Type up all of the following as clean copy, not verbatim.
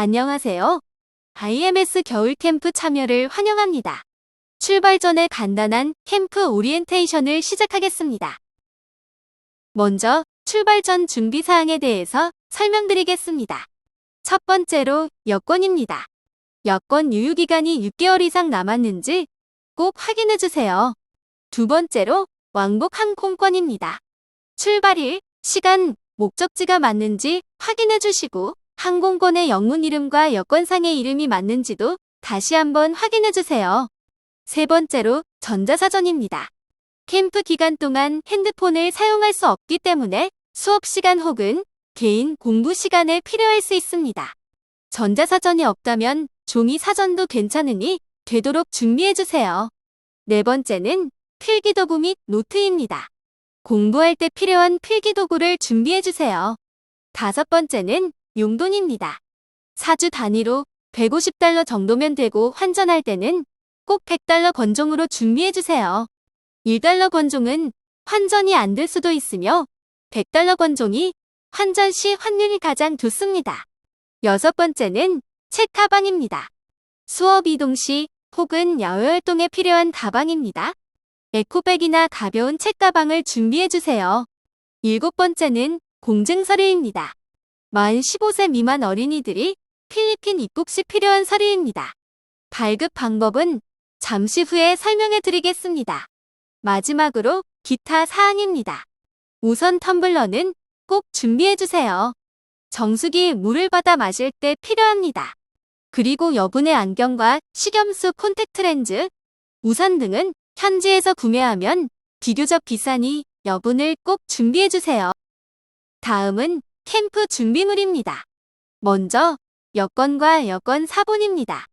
안녕하세요. IMS 겨울 캠프 참여를 환영합니다. 출발 전에 간단한 캠프 오리엔테이션을 시작하겠습니다. 먼저 출발 전 준비 사항에 대해서 설명드리겠습니다. 첫 번째로 여권입니다. 여권 유효기간이 6개월 이상 남았는지 꼭 확인해주세요. 두 번째로 왕복 항공권입니다. 출발일, 시간, 목적지가 맞는지 확인해주시고 항공권의 영문 이름과 여권상의 이름이 맞는지도 다시 한번 확인해주세요. 세 번째로 전자사전입니다. 캠프 기간 동안 핸드폰을 사용할 수 없기 때문에 수업 시간 혹은 개인 공부 시간에 필요할 수 있습니다. 전자사전이 없다면 종이 사전도 괜찮으니 되도록 준비해주세요. 네 번째는 필기도구 및 노트입니다. 공부할 때 필요한 필기도구를 준비해주세요. 다섯 번째는 용돈입니다. 사주 단위로 150달러 정도면 되고 환전할 때는 꼭 100달러 권종으로 준비해주세요. 1달러 권종은 환전이 안 될 수도 있으며 100달러 권종이 환전 시 환율이 가장 좋습니다. 여섯 번째는 책 가방입니다. 수업 이동 시 혹은 야외 활동에 필요한 가방입니다. 에코백이나 가벼운 책 가방을 준비해주세요. 일곱 번째는 공증 서류입니다. 만 15세 미만 어린이들이 필리핀 입국 시 필요한 서류입니다. 발급 방법은 잠시 후에 설명해 드리겠습니다. 마지막으로 기타 사항입니다. 우선 텀블러는 꼭 준비해주세요. 정수기 물을 받아 마실 때 필요합니다. 그리고 여분의 안경과 식염수 콘택트 렌즈, 우산 등은 현지에서 구매하면 비교적 비싸니 여분을 꼭 준비해주세요. 다음은 캠프 준비물입니다. 먼저 여권과 여권 사본입니다.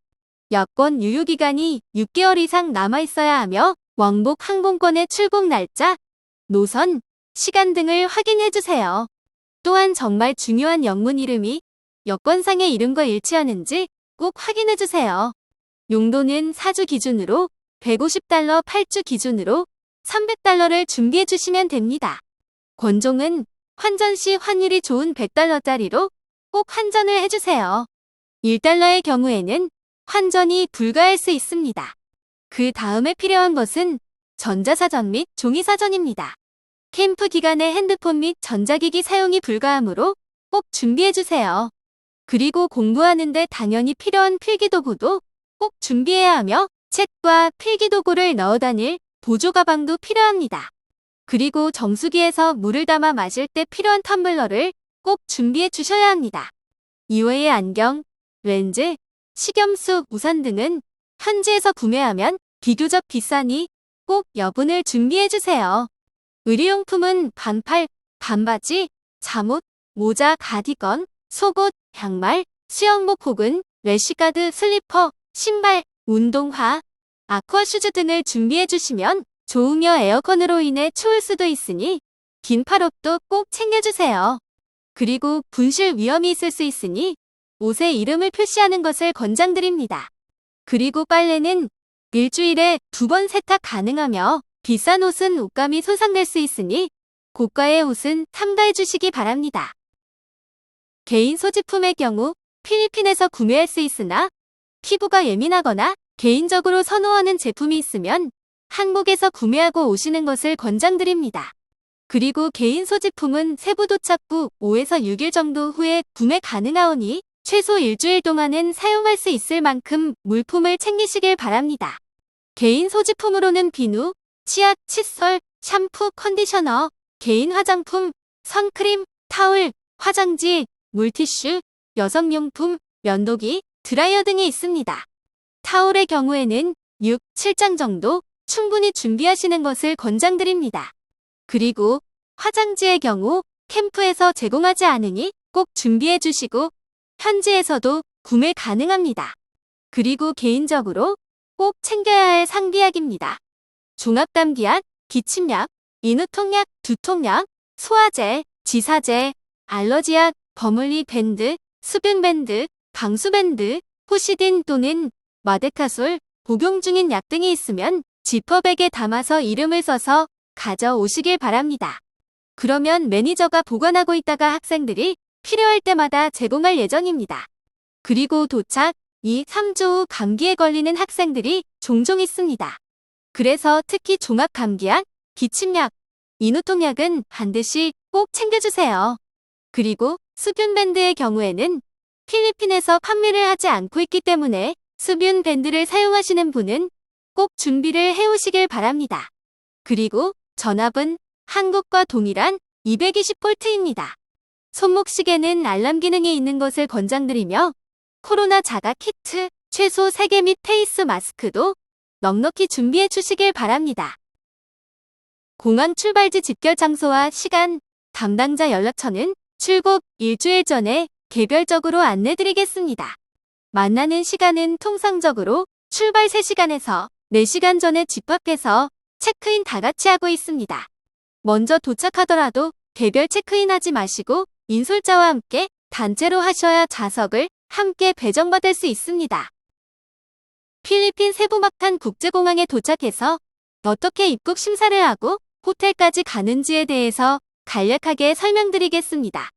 여권 유효기간이 6개월 이상 남아있어야 하며 왕복 항공권의 출국 날짜, 노선, 시간 등을 확인해주세요. 또한 정말 중요한 영문 이름이 여권상의 이름과 일치하는지 꼭 확인해주세요. 용도는 4주 기준으로 150달러 8주 기준으로 300달러를 준비해주시면 됩니다. 권종은 환전 시 환율이 좋은 100달러짜리로 꼭 환전을 해주세요. 1달러의 경우에는 환전이 불가할 수 있습니다. 그 다음에 필요한 것은 전자사전 및 종이사전입니다. 캠프 기간에 핸드폰 및 전자기기 사용이 불가하므로 꼭 준비해주세요. 그리고 공부하는데 당연히 필요한 필기도구도 꼭 준비해야 하며 책과 필기도구를 넣어 다닐 보조가방도 필요합니다. 그리고 정수기에서 물을 담아 마실 때 필요한 텀블러를 꼭 준비해 주셔야 합니다. 이외에 안경, 렌즈, 식염수, 우산 등은 현지에서 구매하면 비교적 비싸니 꼭 여분을 준비해 주세요. 의류용품은 반팔, 반바지, 잠옷, 모자, 가디건, 속옷, 양말, 수영복 혹은 래시가드, 슬리퍼, 신발, 운동화, 아쿠아슈즈 등을 준비해 주시면 좋으며 에어컨으로 인해 추울 수도 있으니 긴팔옷도 꼭 챙겨주세요. 그리고 분실 위험이 있을 수 있으니 옷에 이름을 표시하는 것을 권장드립니다. 그리고 빨래는 일주일에 2번 세탁 가능하며 비싼 옷은 옷감이 손상될 수 있으니 고가의 옷은 삼가해 주시기 바랍니다. 개인 소지품의 경우 필리핀에서 구매할 수 있으나 피부가 예민하거나 개인적으로 선호하는 제품이 있으면 한국에서 구매하고 오시는 것을 권장드립니다. 그리고 개인 소지품은 세부 도착 후 5에서 6일 정도 후에 구매 가능하오니 최소 일주일 동안은 사용할 수 있을 만큼 물품을 챙기시길 바랍니다. 개인 소지품으로는 비누, 치약, 칫솔, 샴푸, 컨디셔너, 개인 화장품, 선크림, 타올, 화장지, 물티슈, 여성용품, 면도기, 드라이어 등이 있습니다. 타올의 경우에는 6, 7장 정도 충분히 준비하시는 것을 권장드립니다. 그리고 화장지의 경우 캠프에서 제공하지 않으니 꼭 준비해 주시고 현지에서도 구매 가능합니다. 그리고 개인적으로 꼭 챙겨야 할 상비약입니다. 종합감기약, 기침약, 인후통약, 두통약, 소화제, 지사제, 알러지약, 버물리 밴드, 수분 밴드, 방수 밴드, 호시딘 또는 마데카솔, 복용 중인 약 등이 있으면 지퍼백에 담아서 이름을 써서 가져오시길 바랍니다. 그러면 매니저가 보관하고 있다가 학생들이 필요할 때마다 제공할 예정입니다. 그리고 도착 2, 3주 후 감기에 걸리는 학생들이 종종 있습니다. 그래서 특히 종합감기약, 기침약, 인후통약은 반드시 꼭 챙겨주세요. 그리고 수뷴밴드의 경우에는 필리핀에서 판매를 하지 않고 있기 때문에 수뷴밴드를 사용하시는 분은 꼭 준비를 해오시길 바랍니다. 그리고 전압은 한국과 동일한 220V입니다. 손목시계는 알람 기능이 있는 것을 권장드리며 코로나 자가 키트, 최소 3개 및 페이스 마스크도 넉넉히 준비해 주시길 바랍니다. 공항 출발지 집결 장소와 시간, 담당자 연락처는 출국 일주일 전에 개별적으로 안내드리겠습니다. 만나는 시간은 통상적으로 출발 3시간에서 4시간 전에 집 밖에서 체크인 다 같이 하고 있습니다. 먼저 도착하더라도 개별 체크인하지 마시고 인솔자와 함께 단체로 하셔야 좌석을 함께 배정받을 수 있습니다. 필리핀 세부막탄 국제공항에 도착해서 어떻게 입국 심사를 하고 호텔까지 가는지에 대해서 간략하게 설명드리겠습니다.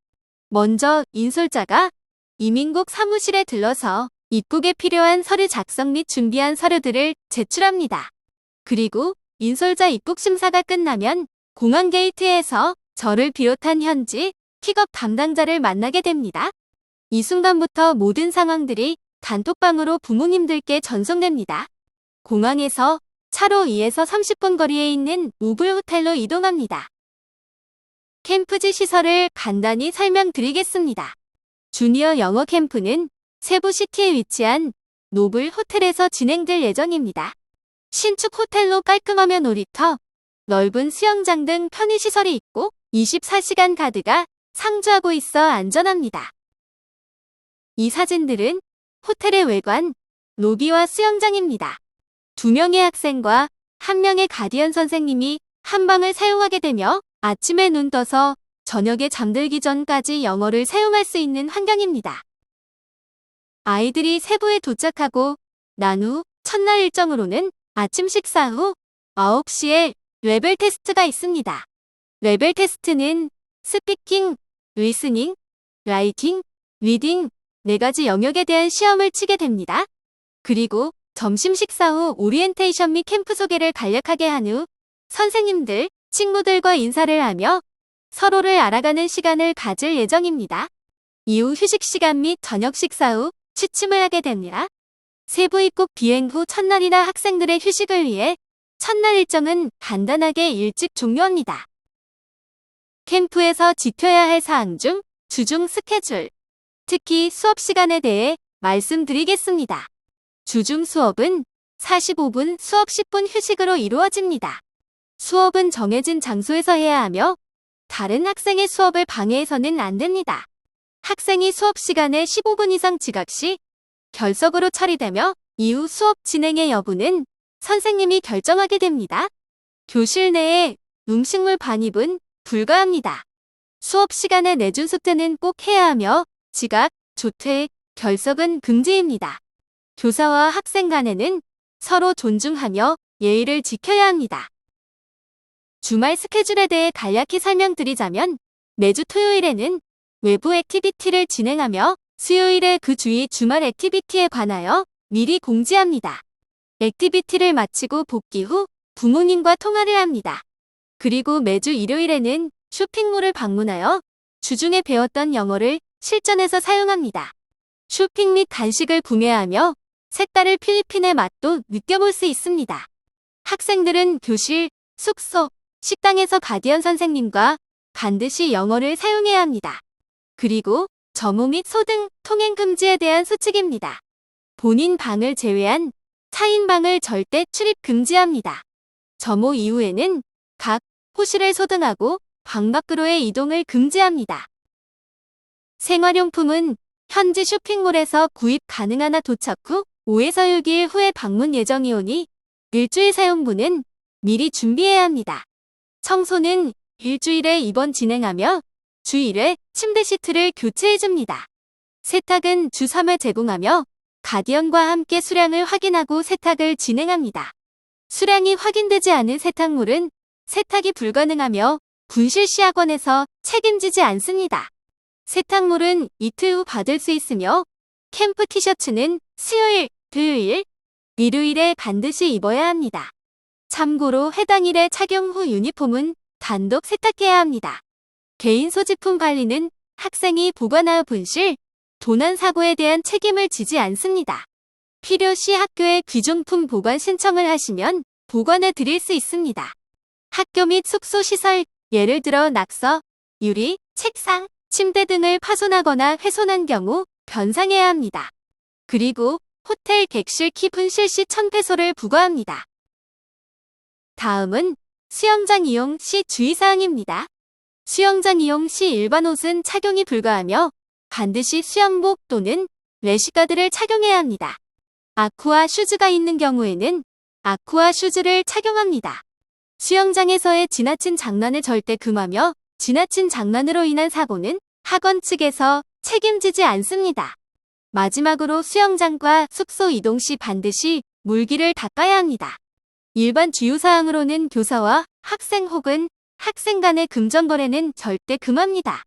먼저 인솔자가 이민국 사무실에 들러서 입국에 필요한 서류 작성 및 준비한 서류들을 제출합니다. 그리고 인솔자 입국 심사가 끝나면 공항 게이트에서 저를 비롯한 현지 픽업 담당자를 만나게 됩니다. 이 순간부터 모든 상황들이 단톡방으로 부모님들께 전송됩니다. 공항에서 차로 2에서 30분 거리에 있는 우불 호텔로 이동합니다. 캠프지 시설을 간단히 설명드리겠습니다. 주니어 영어 캠프는 세부시티에 위치한 노블 호텔에서 진행될 예정입니다. 신축 호텔로 깔끔하며 놀이터, 넓은 수영장 등 편의시설이 있고 24시간 가드가 상주하고 있어 안전합니다. 이 사진들은 호텔의 외관, 로비와 수영장입니다. 2명의 학생과 1명의 가디언 선생님이 한 방을 사용하게 되며 아침에 눈 떠서 저녁에 잠들기 전까지 영어를 사용할 수 있는 환경입니다. 아이들이 세부에 도착하고 난 후 첫날 일정으로는 아침 식사 후 9시에 레벨 테스트가 있습니다. 레벨 테스트는 스피킹, 리스닝, 라이팅, 리딩 4가지 영역에 대한 시험을 치게 됩니다. 그리고 점심 식사 후 오리엔테이션 및 캠프 소개를 간략하게 한 후 선생님들, 친구들과 인사를 하며 서로를 알아가는 시간을 가질 예정입니다. 이후 휴식 시간 및 저녁 식사 후 취침을 하게 됩니다. 세부 입국 비행 후 첫날이나 학생들의 휴식을 위해 첫날 일정은 간단하게 일찍 종료합니다. 캠프에서 지켜야 할 사항 중 주중 스케줄, 특히 수업 시간에 대해 말씀드리겠습니다. 주중 수업은 45분 수업 10분 휴식으로 이루어집니다. 수업은 정해진 장소에서 해야 하며 다른 학생의 수업을 방해해서는 안 됩니다. 학생이 수업 시간에 15분 이상 지각 시 결석으로 처리되며 이후 수업 진행의 여부는 선생님이 결정하게 됩니다. 교실 내에 음식물 반입은 불가합니다. 수업 시간에 내준 숙제는 꼭 해야 하며 지각, 조퇴, 결석은 금지입니다. 교사와 학생 간에는 서로 존중하며 예의를 지켜야 합니다. 주말 스케줄에 대해 간략히 설명드리자면 매주 토요일에는 외부 액티비티를 진행하며 수요일에 그 주위 주말 액티비티에 관하여 미리 공지합니다. 액티비티를 마치고 복귀 후 부모님과 통화를 합니다. 그리고 매주 일요일에는 쇼핑몰을 방문하여 주중에 배웠던 영어를 실전에서 사용합니다. 쇼핑 및 간식을 구매하며 색다른 필리핀의 맛도 느껴볼 수 있습니다. 학생들은 교실, 숙소, 식당에서 가디언 선생님과 반드시 영어를 사용해야 합니다. 그리고 점호 및 소등, 통행 금지에 대한 수칙입니다. 본인 방을 제외한 타인 방을 절대 출입 금지합니다. 점호 이후에는 각 호실을 소등하고 방 밖으로의 이동을 금지합니다. 생활용품은 현지 쇼핑몰에서 구입 가능하나 도착 후 5에서 6일 후에 방문 예정이오니 일주일 사용분은 미리 준비해야 합니다. 청소는 일주일에 2번 진행하며 주 1회 침대 시트를 교체해줍니다. 세탁은 주 3회 제공하며 가디언과 함께 수량을 확인하고 세탁을 진행합니다. 수량이 확인되지 않은 세탁물은 세탁이 불가능하며 분실 시 학원에서 책임지지 않습니다. 세탁물은 이틀 후 받을 수 있으며 캠프 티셔츠는 수요일, 토요일, 일요일에 반드시 입어야 합니다. 참고로 해당 일에 착용 후 유니폼은 단독 세탁해야 합니다. 개인 소지품 관리는 학생이 보관하여 분실, 도난 사고에 대한 책임을 지지 않습니다. 필요시 학교에 귀중품 보관 신청을 하시면 보관해 드릴 수 있습니다. 학교 및 숙소 시설, 예를 들어 낙서, 유리, 책상, 침대 등을 파손하거나 훼손한 경우 변상해야 합니다. 그리고 호텔 객실 키 분실 시 1,000페소를 부과합니다. 다음은 수영장 이용 시 주의사항입니다. 수영장 이용 시 일반 옷은 착용이 불가하며 반드시 수영복 또는 래시가드를 착용해야 합니다. 아쿠아 슈즈가 있는 경우에는 아쿠아 슈즈를 착용합니다. 수영장에서의 지나친 장난을 절대 금하며 지나친 장난으로 인한 사고는 학원 측에서 책임지지 않습니다. 마지막으로 수영장과 숙소 이동 시 반드시 물기를 닦아야 합니다. 일반 주의사항으로는 교사와 학생 혹은 학생 간의 금전거래는 절대 금합니다.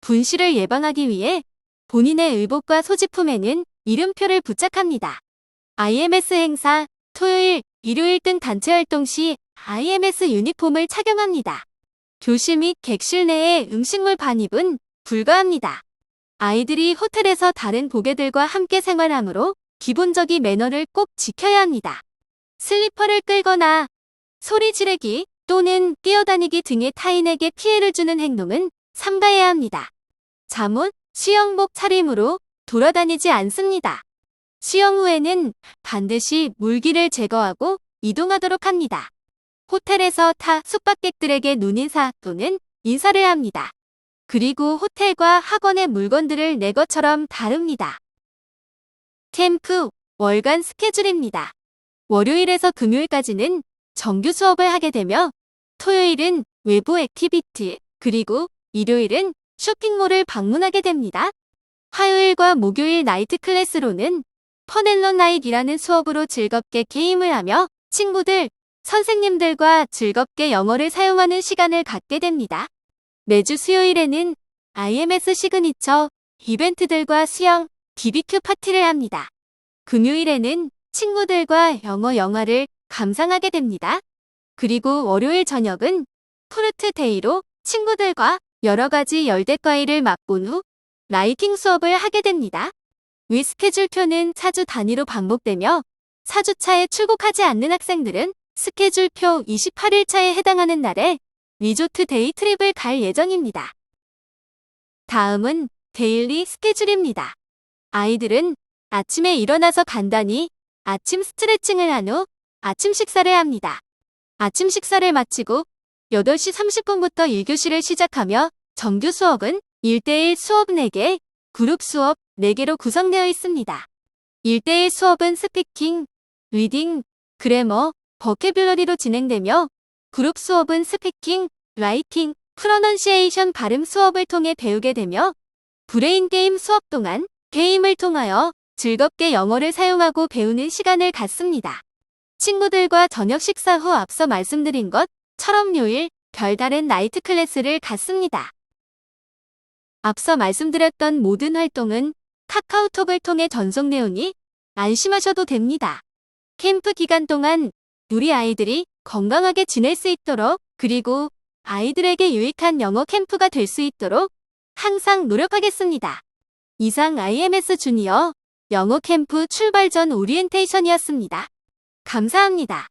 분실을 예방하기 위해 본인의 의복과 소지품에는 이름표를 부착합니다. IMS 행사, 토요일, 일요일 등 단체 활동 시 IMS 유니폼을 착용합니다. 교실 및 객실 내에 음식물 반입은 불가합니다. 아이들이 호텔에서 다른 고객들과 함께 생활하므로 기본적인 매너를 꼭 지켜야 합니다. 슬리퍼를 끌거나 소리 지르기 또는 뛰어다니기 등의 타인에게 피해를 주는 행동은 삼가해야 합니다. 잠옷, 수영복 차림으로 돌아다니지 않습니다. 수영 후에는 반드시 물기를 제거하고 이동하도록 합니다. 호텔에서 타 숙박객들에게 눈인사 또는 인사를 합니다. 그리고 호텔과 학원의 물건들을 내 것처럼 다룹니다. 캠프 월간 스케줄입니다. 월요일에서 금요일까지는 정규 수업을 하게 되며 토요일은 외부 액티비티, 그리고 일요일은 쇼핑몰을 방문하게 됩니다. 화요일과 목요일 나이트 클래스로는 펀앤런 나잇이라는 수업으로 즐겁게 게임을 하며 친구들, 선생님들과 즐겁게 영어를 사용하는 시간을 갖게 됩니다. 매주 수요일에는 IMS 시그니처 이벤트들과 수영, BBQ 파티를 합니다. 금요일에는 친구들과 영화를 감상하게 됩니다. 그리고 월요일 저녁은 프루트 데이로 친구들과 여러 가지 열대과일을 맛본 후 라이팅 수업을 하게 됩니다. 위 스케줄표는 4주 단위로 반복되며 4주차에 출국하지 않는 학생들은 스케줄표 28일차에 해당하는 날에 리조트 데이 트립을 갈 예정입니다. 다음은 데일리 스케줄입니다. 아이들은 아침에 일어나서 간단히 아침 스트레칭을 한 후 아침 식사를 합니다. 아침 식사를 마치고 8시 30분부터 1교시를 시작하며 정규 수업은 1대1 수업 4개, 그룹 수업 4개로 구성되어 있습니다. 1대1 수업은 스피킹, 리딩, 그래머, 버케뷸러리로 진행되며 그룹 수업은 스피킹, 라이팅, 프로넌시에이션 발음 수업을 통해 배우게 되며 브레인 게임 수업 동안 게임을 통하여 즐겁게 영어를 사용하고 배우는 시간을 갖습니다. 친구들과 저녁 식사 후 앞서 말씀드린 것처럼 요일 별다른 나이트 클래스를 갖습니다. 앞서 말씀드렸던 모든 활동은 카카오톡을 통해 전송되오니 안심하셔도 됩니다. 캠프 기간 동안 우리 아이들이 건강하게 지낼 수 있도록 그리고 아이들에게 유익한 영어 캠프가 될 수 있도록 항상 노력하겠습니다. 이상 IMS 주니어 영어 캠프 출발 전 오리엔테이션이었습니다. 감사합니다.